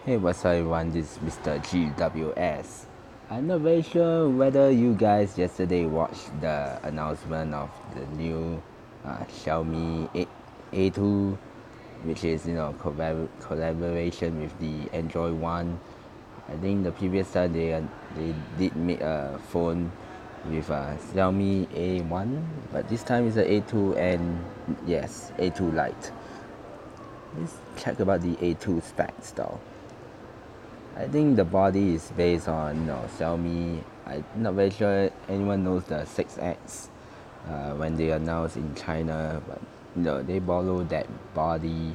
Hey, what's up everyone, this is Mr. GWS. I'm not very sure whether you guys yesterday watched the announcement of the new Xiaomi A2, which is collaboration with the Android One. I think the previous time they did make a phone with Xiaomi A1, but this time it's a A2 and yes, A2 Lite. Let's check about the A2 specs though. I think the body is based on Xiaomi. I'm not very sure anyone knows the 6X when they announced in China, but they borrow that body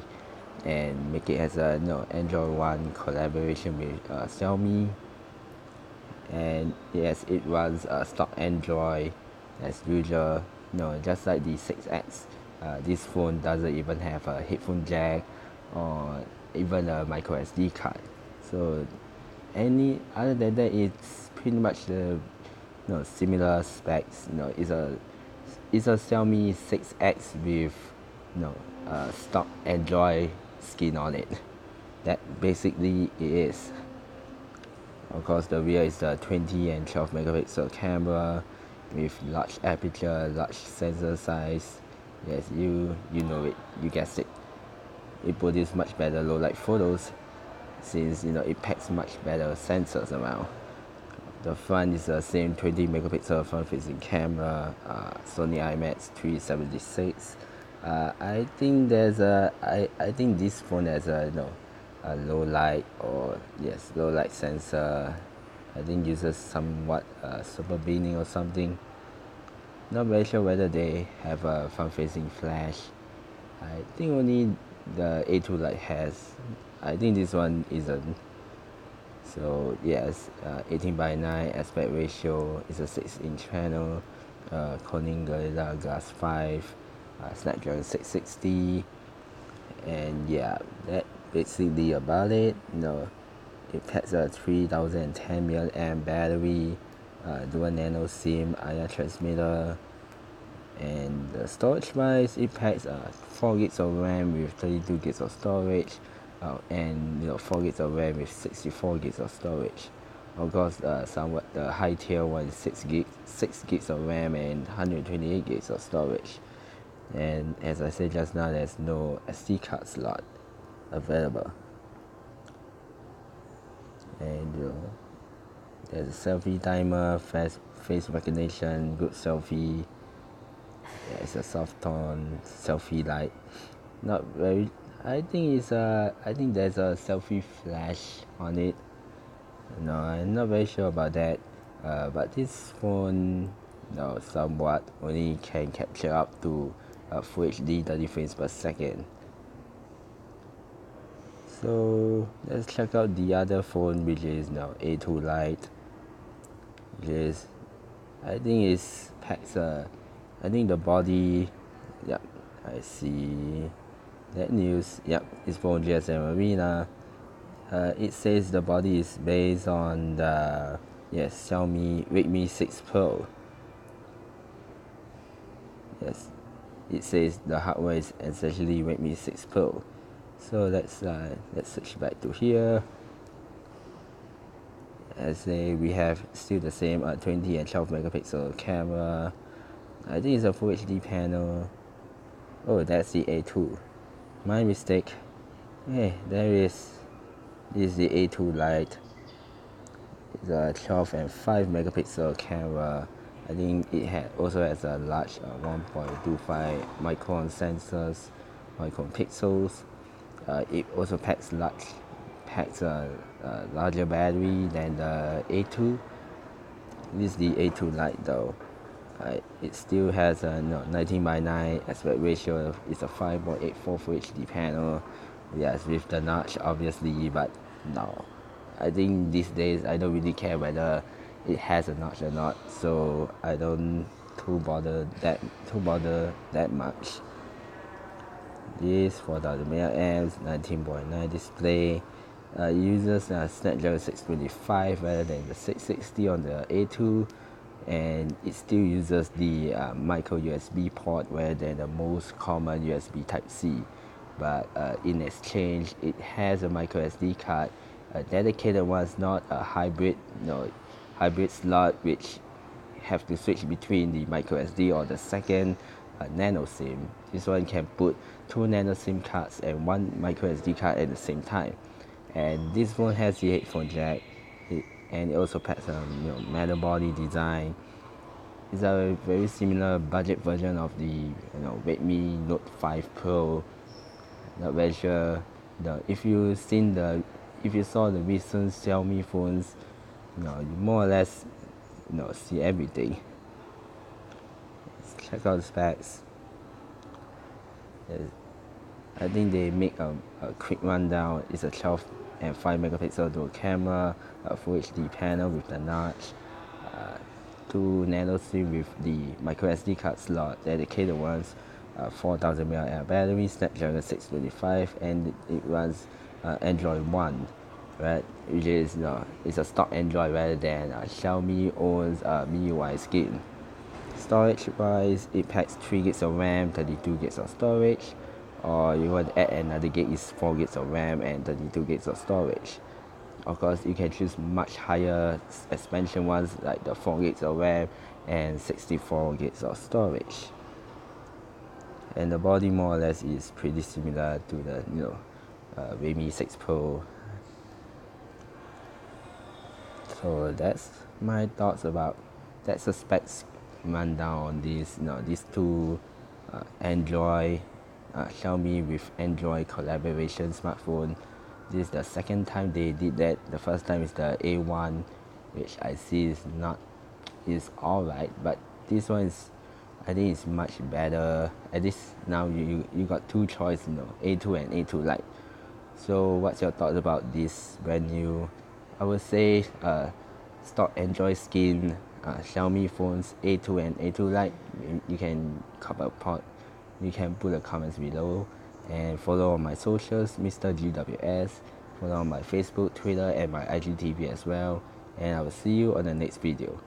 and make it as a Android One collaboration with Xiaomi. And yes, it runs stock Android as usual. Just like the 6X, this phone doesn't even have a headphone jack or even a micro SD card. So any other than that, it's pretty much the similar specs. It's a Xiaomi 6X with stock Android skin on it. That basically it is. Of course, the rear is the 20 and 12 megapixel camera with large aperture, large sensor size. Yes, you know it, you guessed it. It produces much better low light photos since it packs much better sensors around. The front is the same 20 megapixel front facing camera, Sony IMX 376. I think I think this phone has a low light or yes low light sensor. I think uses somewhat super beaming or something. Not very sure whether they have a front facing flash. I think only the A2 Lite has. I think this one isn't. So yes, 18 by 9 aspect ratio is a 6-inch panel, Corning Gorilla Glass 5, Snapdragon 660, and yeah, that basically about it. It packs a 3010 mAh battery, dual nano SIM, IR transmitter, and the storage wise, it packs 4 gigs of RAM with 32 gigs of storage, and 4 gigs of RAM with 64 gigs of storage. Of course, somewhat the high tier one is 6 gigs of RAM and 128 gigs of storage. And as I said just now, there's no SD card slot available. And there's a selfie timer, fast face recognition, good selfie. Yeah, it's a soft tone selfie light. Not very. I think I think there's a selfie flash on it. No, I'm not very sure about that. But this phone, somewhat only can capture up to Full HD 30 frames per second. So let's check out the other phone, which is now A2 Lite, which is I think it's packs I think the body. Yep, I see that news. Yep, it's from GSM Arena. It says the body is based on the Xiaomi Redmi 6 Pro. Yes, it says the hardware is essentially Redmi 6 Pro. So let's switch back to here. As we have still the same 20 and 12 megapixel camera. I think it's a Full HD panel. Oh, that's the A2. My mistake. Hey, there is. This is the A2 Lite. It's a 12 and 5 megapixel camera. I think it also has a large 1.25 micron sensors, micron pixels. It also packs a larger battery than the A2. This is the A2 Lite though. It still has a 19 by 9 aspect ratio. It's a 5.84 Full HD panel. Yes, with the notch obviously, but no. I think these days I don't really care whether it has a notch or not, so I don't too bother that much. This for the male amps, 19.9 display. Uses Snapdragon 625 rather than the 660 on the A2, and it still uses the micro USB port rather than the most common USB Type C. But in exchange, it has a micro SD card a dedicated ones, not a hybrid, hybrid slot which have to switch between the micro SD or the second nano SIM. This one can put 2 nano SIM cards and 1 micro SD card at the same time. And this phone has the headphone jack, and it also packs a metal body design. It's a very similar budget version of the Redmi Note 5 Pro. Not very sure. If you saw the recent Xiaomi phones, you more or less see everything. Let's check out the specs. I think they make a quick rundown. It's a 12 and 5 megapixel dual camera, a Full HD panel with the notch, 2 nano SIM with the micro SD card slot, dedicated ones, 4000 mAh battery, Snapdragon 625, and it runs Android One, right? Which is it's a stock Android rather than Xiaomi owns MIUI skin. Storage wise, it packs 3 gigs of RAM, 32 gigs of storage, or you want to add another gig is 4 gigs of RAM and 32 gigs of storage. Of course, you can choose much higher expansion ones like the 4 gigs of RAM and 64 gigs of storage. And the body more or less is pretty similar to the Redmi 6 Pro. So that's my thoughts about that's the specs rundown on these two Android Xiaomi with Android collaboration smartphone. This is the second time they did that. The first time is the A1, which I see is alright, but this one is, I think it's much better. At least now you got two choices, A2 and A2 Lite. So what's your thoughts about this brand new, I would say stock Android skin Xiaomi phones A2 and A2 Lite? You can you can put the comments below, and follow on my socials, Mr. GWS. Follow on my Facebook, Twitter, and my IGTV as well. And I will see you on the next video.